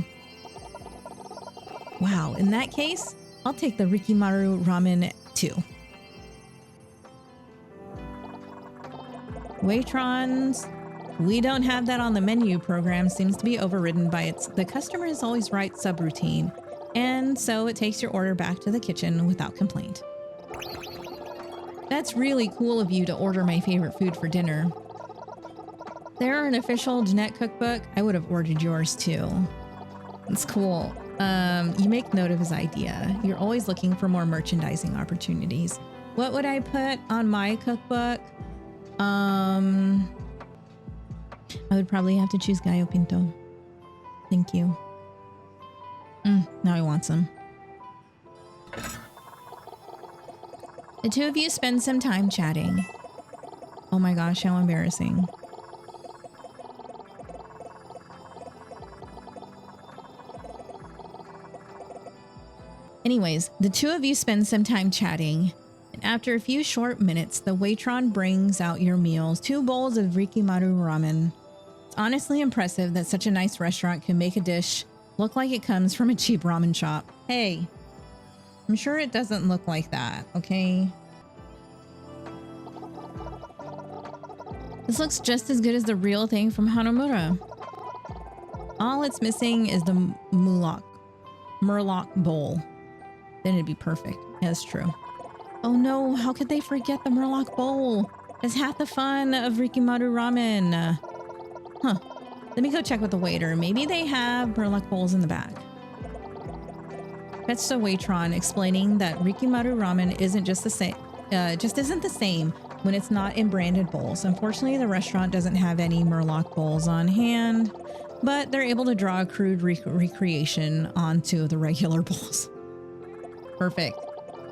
Wow. In that case, I'll take the Rikimaru ramen too. Waitrons. We don't have that on the menu. Program seems to be overridden by the customer is always right subroutine. And so it takes your order back to the kitchen without complaint. That's really cool of you to order my favorite food for dinner. They're an official Jeanette cookbook. I would have ordered yours too. It's cool. You make note of his idea. You're always looking for more merchandising opportunities. What would I put on my cookbook? I would probably have to choose Gallo Pinto. Thank you. Now he wants some. The two of you spend some time chatting. Oh my gosh, how embarrassing. Anyways, the two of you spend some time chatting. And after a few short minutes, the waitron brings out your meals, 2 bowls of Rikimaru ramen. It's honestly impressive that such a nice restaurant can make a dish look like it comes from a cheap ramen shop. Hey, I'm sure it doesn't look like that, okay? This looks just as good as the real thing from Hanamura. All it's missing is the Murloc bowl. Then it'd be perfect. Yeah, that's true. Oh no, how could they forget the Murloc bowl? It's half the fun of Rikimaru ramen. Huh. Let me go check with the waiter. Maybe they have Murloc bowls in the back. Fetch the waitron, explaining that Rikimaru ramen isn't just the same. Just isn't the same when it's not in branded bowls. Unfortunately, the restaurant doesn't have any Murloc bowls on hand, but they're able to draw a crude recreation onto the regular bowls. Perfect.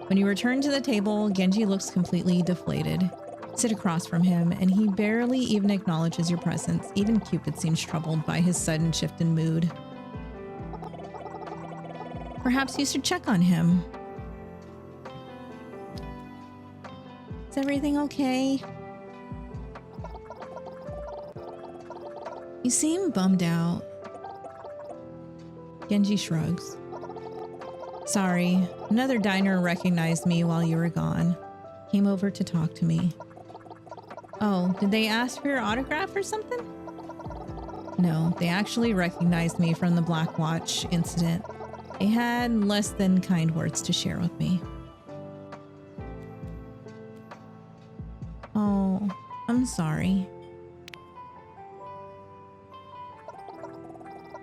When you return to the table, Genji looks completely deflated. Sit across from him, and he barely even acknowledges your presence. Even Cupid seems troubled by his sudden shift in mood. Perhaps you should check on him. Is everything okay? You seem bummed out. Genji shrugs. Sorry, another diner recognized me while you were gone. Came over to talk to me. Oh, did they ask for your autograph or something? No, they actually recognized me from the Blackwatch incident. They had less than kind words to share with me. Oh, I'm sorry.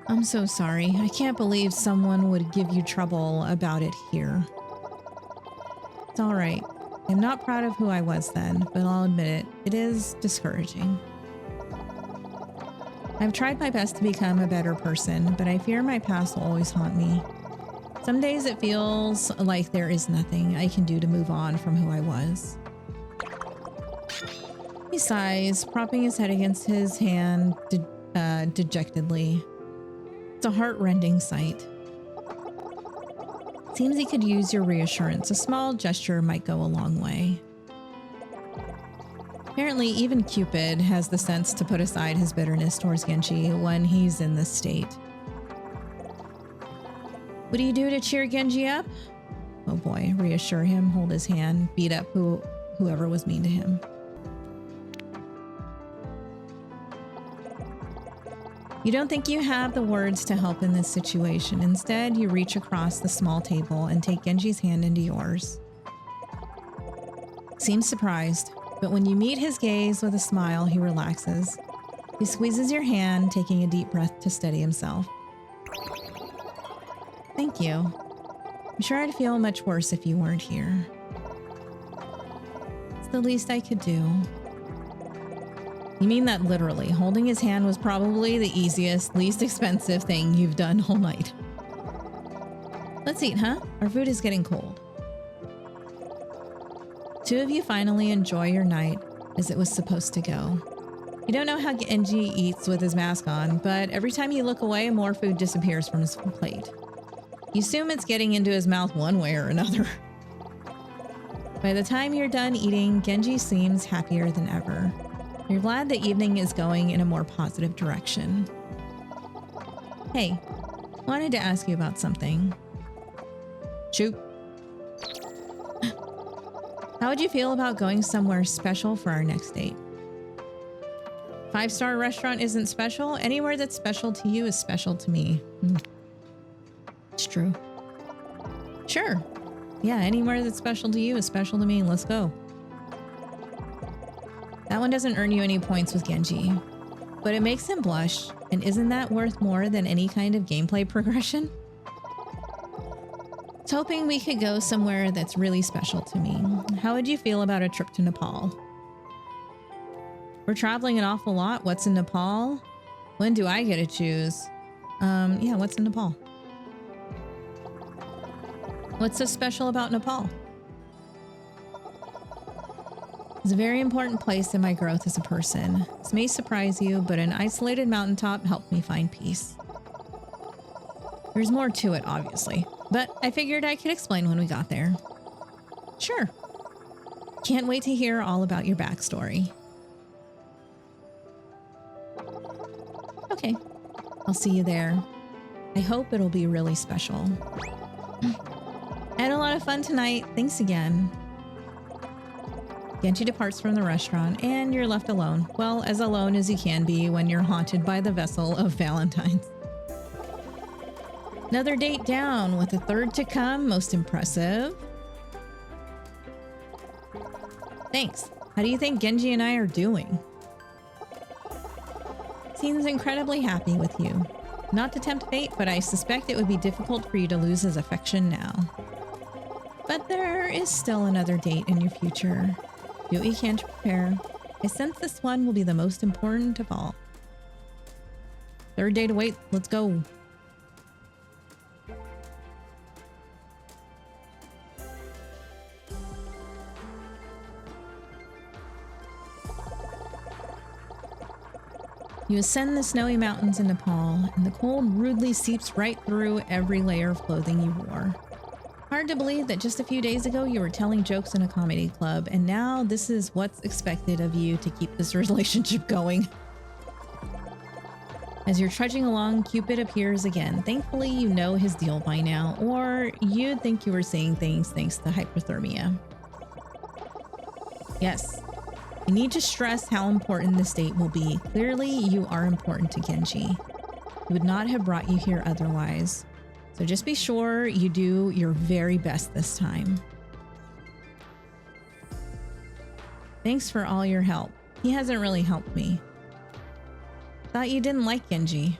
I'm so sorry. I can't believe someone would give you trouble about it here. It's all right. I'm not proud of who I was then, but I'll admit it. It is discouraging. I've tried my best to become a better person, but I fear my past will always haunt me. Some days it feels like there is nothing I can do to move on from who I was. He sighs, propping his head against his hand dejectedly. It's a heart-rending sight. Seems he could use your reassurance. A small gesture might go a long way. Apparently, even Cupid has the sense to put aside his bitterness towards Genji when he's in this state. What do you do to cheer Genji up? Oh boy, reassure him, hold his hand, beat up whoever was mean to him. You don't think you have the words to help in this situation. Instead, you reach across the small table and take Genji's hand into yours. Seems surprised. But when you meet his gaze with a smile, he relaxes. He squeezes your hand, taking a deep breath to steady himself. Thank you. I'm sure I'd feel much worse if you weren't here. It's the least I could do. You mean that literally? Holding his hand was probably the easiest, least expensive thing you've done all night. Let's eat, huh? Our food is getting cold. Two of you finally enjoy your night as it was supposed to go. You don't know how Genji eats with his mask on, but every time you look away, more food disappears from his plate. You assume it's getting into his mouth one way or another. By the time you're done eating, Genji seems happier than ever. You're glad the evening is going in a more positive direction. Hey, wanted to ask you about something. Shoot. How would you feel about going somewhere special for our next date? 5-star restaurant isn't special. Anywhere that's special to you is special to me. It's true. Sure. Yeah, anywhere that's special to you is special to me. Let's go. That one doesn't earn you any points with Genji, but it makes him blush. And isn't that worth more than any kind of gameplay progression? I was hoping we could go somewhere that's really special to me. How would you feel about a trip to Nepal? We're traveling an awful lot. What's in Nepal? When do I get to choose? Yeah, what's in Nepal? What's so special about Nepal? It's a very important place in my growth as a person. This may surprise you, but an isolated mountaintop helped me find peace. There's more to it, obviously, but I figured I could explain when we got there. Sure. Can't wait to hear all about your backstory. Okay, I'll see you there. I hope it'll be really special. I had a lot of fun tonight. Thanks again. Genji departs from the restaurant and you're left alone. Well, as alone as you can be when you're haunted by the vessel of Valentine's. Another date down with a third to come. Most impressive. Thanks. How do you think Genji and I are doing? Seems incredibly happy with you. Not to tempt fate, but I suspect it would be difficult for you to lose his affection now. But there is still another date in your future. Do what you can to prepare. I sense this one will be the most important of all. Third day to wait. Let's go. You ascend the snowy mountains in Nepal, and the cold rudely seeps right through every layer of clothing you wore. Hard to believe that just a few days ago you were telling jokes in a comedy club, and now this is what's expected of you to keep this relationship going. As you're trudging along, Cupid appears again. Thankfully, you know his deal by now, or you'd think you were seeing things thanks to hypothermia. Yes. You need to stress how important this date will be. Clearly, you are important to Genji. He would not have brought you here otherwise. So just be sure you do your very best this time. Thanks for all your help. He hasn't really helped me. Thought you didn't like Genji.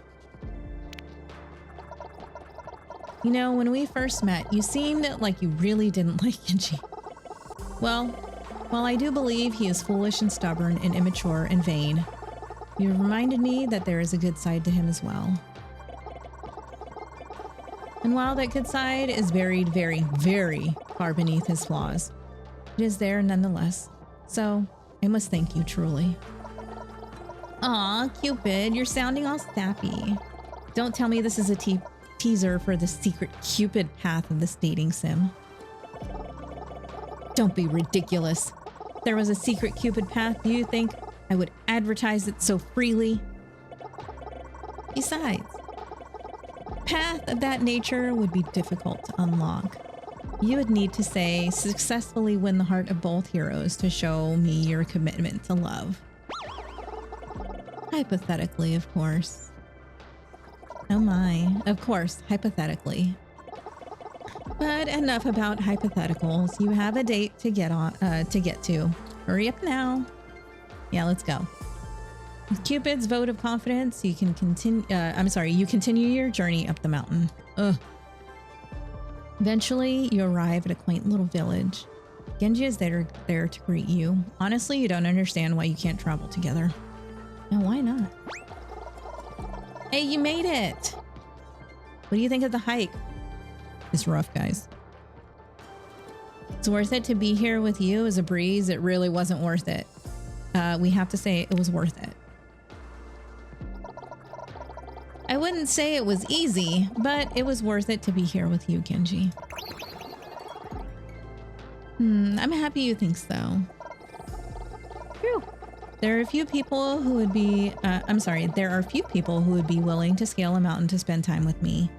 You know, when we first met, you seemed like you really didn't like Genji. Well, while I do believe he is foolish and stubborn and immature and vain, you reminded me that there is a good side to him as well. And while that good side is buried very, very far beneath his flaws, it is there nonetheless. So I must thank you truly. Aw, Cupid, you're sounding all sappy. Don't tell me this is a teaser for the secret Cupid path of this dating sim. Don't be ridiculous. If there was a secret Cupid path, do you think I would advertise it so freely? Besides, a path of that nature would be difficult to unlock. You would need to say, successfully win the heart of both heroes to show me your commitment to love. Hypothetically, of course. Oh my, of course, hypothetically. But enough about hypotheticals. You have a date to get to. Hurry up now. Yeah, let's go. With Cupid's vote of confidence, you can continue. You continue your journey up the mountain. Ugh. Eventually, you arrive at a quaint little village. Genji is there to greet you. Honestly, you don't understand why you can't travel together. Now, why not? Hey, you made it! What do you think of the hike? It's rough, guys. It's worth it to be here with you as a breeze. It really wasn't worth it. We have to say it was worth it. I wouldn't say it was easy, but it was worth it to be here with you, Genji. I'm happy you think so. Phew. There are few people who would be, there are few people who would be willing to scale a mountain to spend time with me.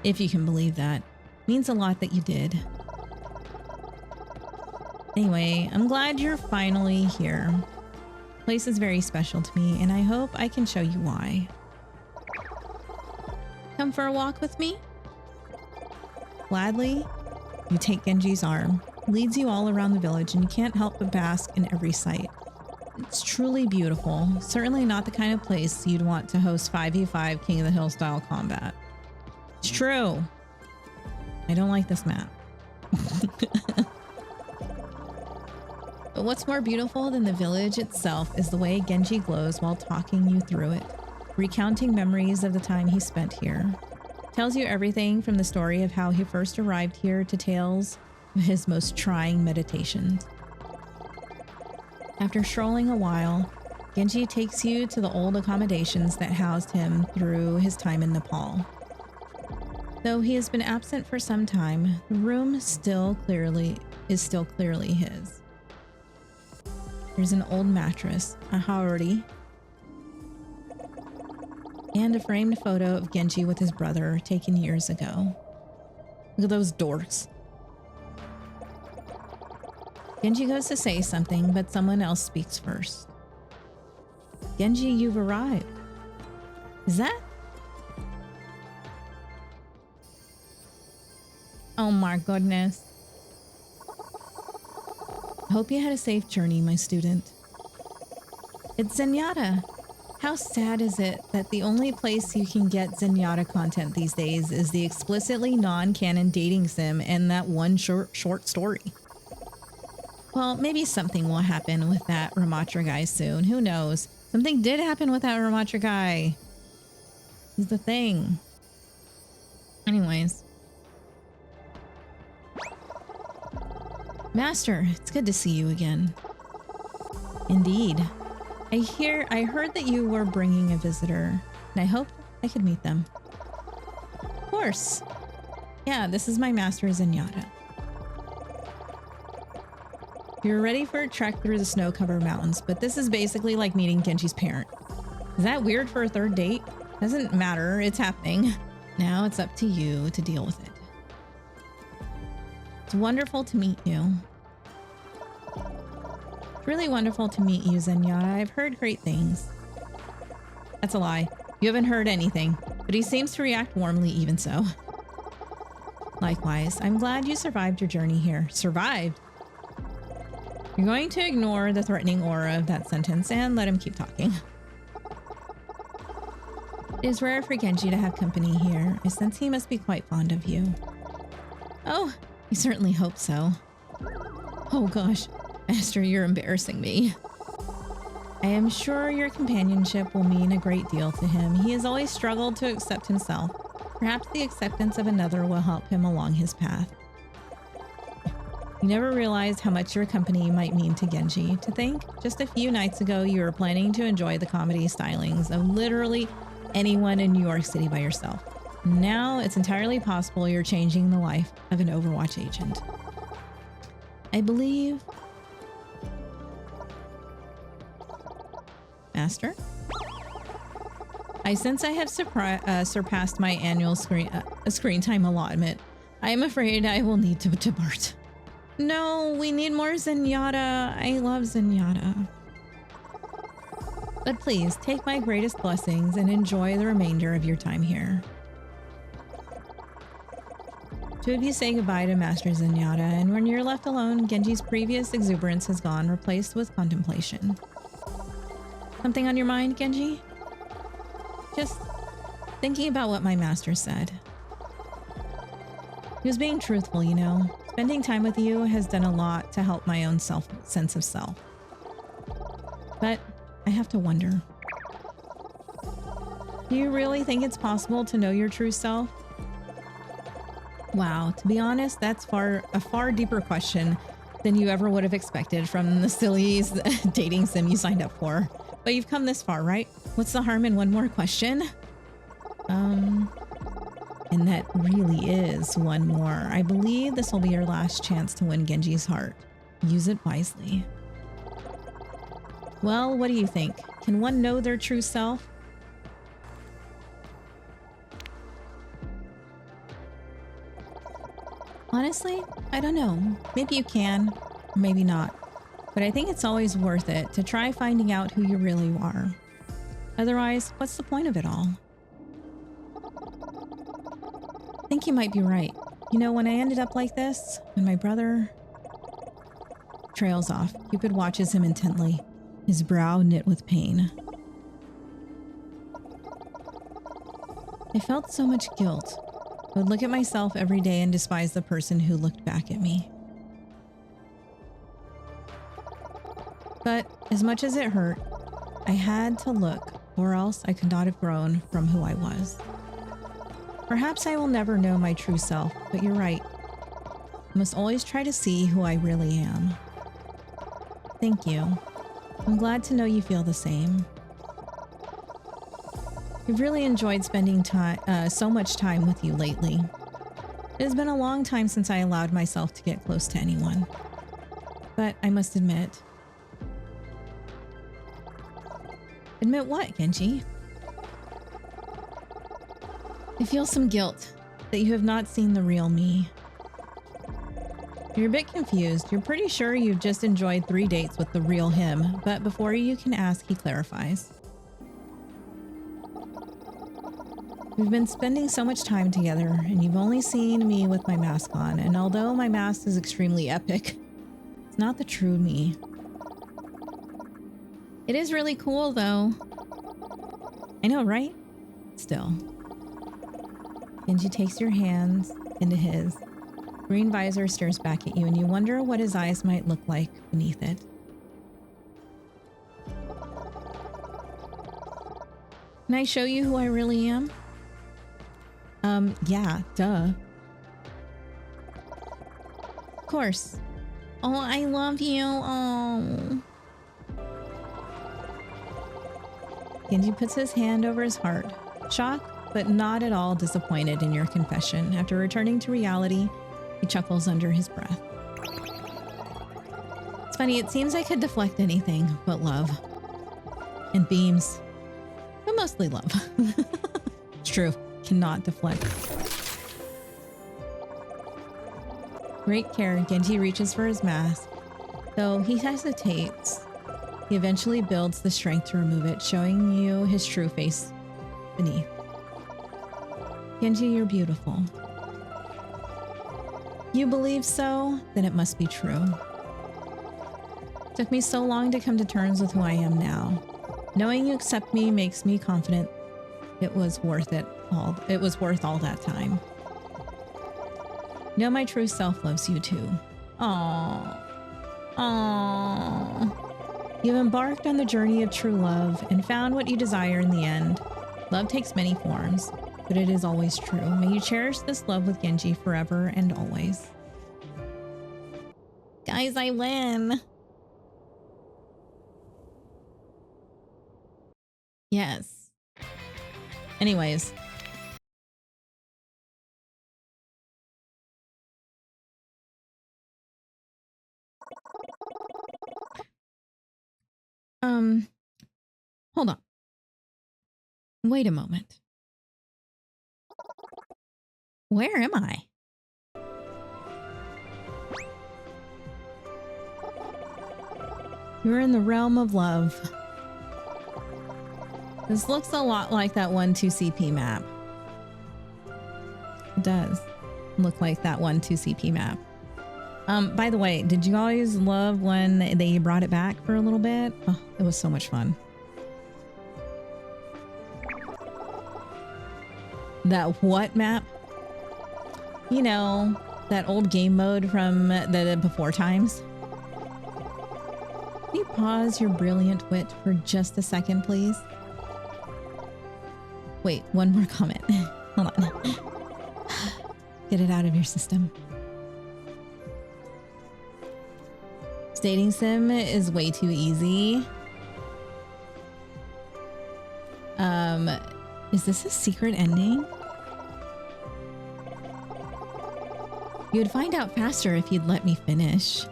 If you can believe that. Means a lot that you did. Anyway, I'm glad you're finally here. The place is very special to me, and I hope I can show you why. Come for a walk with me? Gladly, you take Genji's arm. Leads you all around the village, and you can't help but bask in every sight. It's truly beautiful. Certainly not the kind of place you'd want to host 5v5 King of the Hill style combat. It's true. I don't like this map. But what's more beautiful than the village itself is the way Genji glows while talking you through it, recounting memories of the time he spent here. Tells you everything from the story of how he first arrived here to tales of his most trying meditations. After strolling a while, Genji takes you to the old accommodations that housed him through his time in Nepal. Though he has been absent for some time, the room is still clearly his. There's an old mattress, a haori, and a framed photo of Genji with his brother taken years ago. Look at those dorks. Genji goes to say something, but someone else speaks first. Genji, you've arrived. Is that? Oh my goodness. I hope you had a safe journey, my student. It's Zenyatta. How sad is it that the only place you can get Zenyatta content these days is the explicitly non-canon dating sim and that one short story? Well, maybe something will happen with that Ramatra guy soon. Who knows? Something did happen with that Ramatra guy. He's the thing. Anyways. Master, it's good to see you again. Indeed. I heard that you were bringing a visitor, and I hoped I could meet them. Of course. Yeah, this is my master, Zenyatta. You're ready for a trek through the snow-covered mountains, but this is basically like meeting Genji's parent. Is that weird for a third date? Doesn't matter, it's happening. Now it's up to you to deal with it. It's wonderful to meet you. It's really wonderful to meet you, Zenyatta. I've heard great things. That's a lie. You haven't heard anything, but he seems to react warmly even so. Likewise, I'm glad you survived your journey here. Survived? You're going to ignore the threatening aura of that sentence and let him keep talking. It is rare for Genji to have company here. I sense he must be quite fond of you. Oh, I certainly hope so. Oh gosh, Master, you're embarrassing me. I am sure your companionship will mean a great deal to him. He has always struggled to accept himself. Perhaps the acceptance of another will help him along his path. You never realized how much your company might mean to Genji. To think, just a few nights ago, you were planning to enjoy the comedy stylings of literally anyone in New York City by yourself. Now it's entirely possible you're changing the life of an Overwatch agent. I believe... Master? I sense I have surpassed my annual screen time allotment. I am afraid I will need to depart. No, we need more Zenyatta. I love Zenyatta. But please, take my greatest blessings and enjoy the remainder of your time here. Two of you say goodbye to Master Zenyatta, and when you're left alone, Genji's previous exuberance has gone, replaced with contemplation. Something on your mind, Genji? Just thinking about what my master said. He was being truthful, you know. Spending time with you has done a lot to help my own sense of self. But I have to wonder. Do you really think it's possible to know your true self? Wow, to be honest, that's a far deeper question than you ever would have expected from the silly dating sim you signed up for. But you've come this far, right? What's the harm in one more question? And that really is one more. I believe this will be your last chance to win Genji's heart. Use it wisely. Well, what do you think? Can one know their true self? Honestly, I don't know. Maybe you can, or maybe not. But I think it's always worth it to try finding out who you really are. Otherwise, what's the point of it all? I think you might be right. You know, when I ended up like this, when my brother trails off, Cupid watches him intently, his brow knit with pain. I felt so much guilt. I would look at myself every day and despise the person who looked back at me. But as much as it hurt, I had to look, or else I could not have grown from who I was. Perhaps I will never know my true self, but you're right. I must always try to see who I really am. Thank you. I'm glad to know you feel the same. I've really enjoyed spending so much time with you lately. It has been a long time since I allowed myself to get close to anyone. But I must admit... Admit what, Genji? I feel some guilt that you have not seen the real me. You're a bit confused. You're pretty sure you've just enjoyed 3 dates with the real him, but before you can ask, he clarifies. We've been spending so much time together, and you've only seen me with my mask on, and although my mask is extremely epic, it's not the true me. It is really cool, though. I know, right? Still. Genji takes your hands into his. Green visor stares back at you, and you wonder what his eyes might look like beneath it. Can I show you who I really am? Yeah, duh. Of course. Oh, I love you. Oh. Genji puts his hand over his heart, shocked but not at all disappointed in your confession. After returning to reality, he chuckles under his breath. It's funny, it seems I could deflect anything but love. And beams. But mostly love. It's true. Cannot deflect. Great care, Genji reaches for his mask. Though he hesitates, he eventually builds the strength to remove it, showing you his true face beneath. Genji, you're beautiful. You believe so? Then it must be true. It took me so long to come to terms with who I am now. Knowing you accept me makes me confident it was worth it all. It was worth all that time. Know my true self loves you too. Aww. Aww. You've embarked on the journey of true love and found what you desire in the end. Love takes many forms, but it is always true. May you cherish this love with Genji forever and always. Guys, I win. Yes. Anyways. Hold on. Wait a moment. Where am I? You're in the realm of love. This looks a lot like that 1-2 CP map. It does. look like that one 2CP map. By the way, did you guys love when they brought it back for a little bit? Oh, it was so much fun. That what map? You know, that old game mode from the before times. Can you pause your brilliant wit for just a second, please? Wait, one more comment. Hold on. Get it out of your system. Dating sim is way too easy. Is this a secret ending? You'd find out faster if you'd let me finish.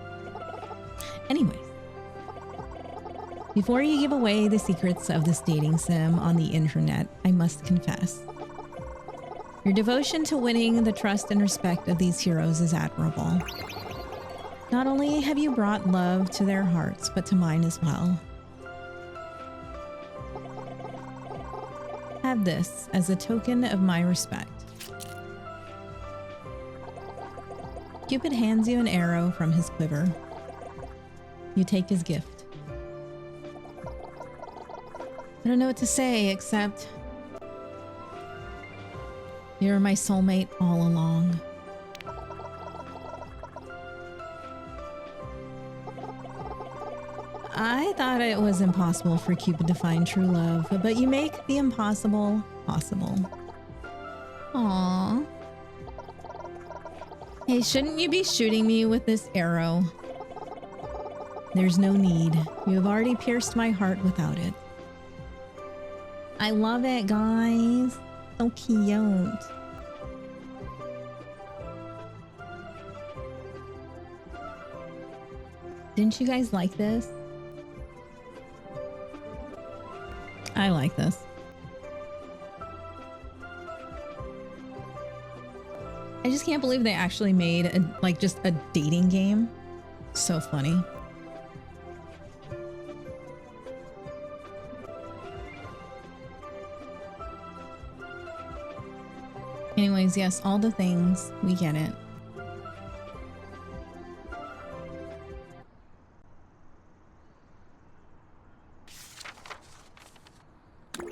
Anyways, before you give away the secrets of this dating sim on the internet, I must confess. Your devotion to winning the trust and respect of these heroes is admirable. Not only have you brought love to their hearts, but to mine as well. Have this as a token of my respect. Cupid hands you an arrow from his quiver. You take his gift. I don't know what to say except you're my soulmate all along. I thought it was impossible for Cupid to find true love, but you make the impossible possible. Aww. Hey, shouldn't you be shooting me with this arrow? There's no need. You have already pierced my heart without it. I love it, guys. So cute. Didn't you guys like this? I like this. I just can't believe they actually made just a dating game. So funny. Anyways, yes, all the things. We get it.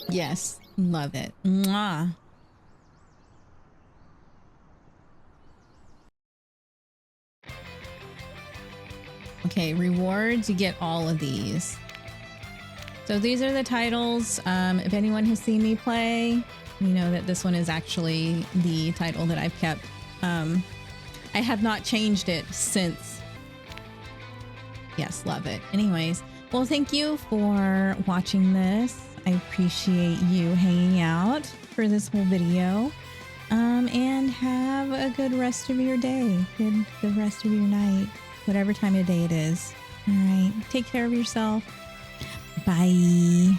Yes, love it. Mwah. Okay, rewards, you get all of these. So these are the titles. If anyone has seen me play, you know that this one is actually the title that I've kept. I have not changed it since. Yes, love it. Anyways, well, thank you for watching this. I appreciate you hanging out for this whole video. And have a good rest of your day. Good rest of your night. Whatever time of day it is. All right. Take care of yourself. Bye.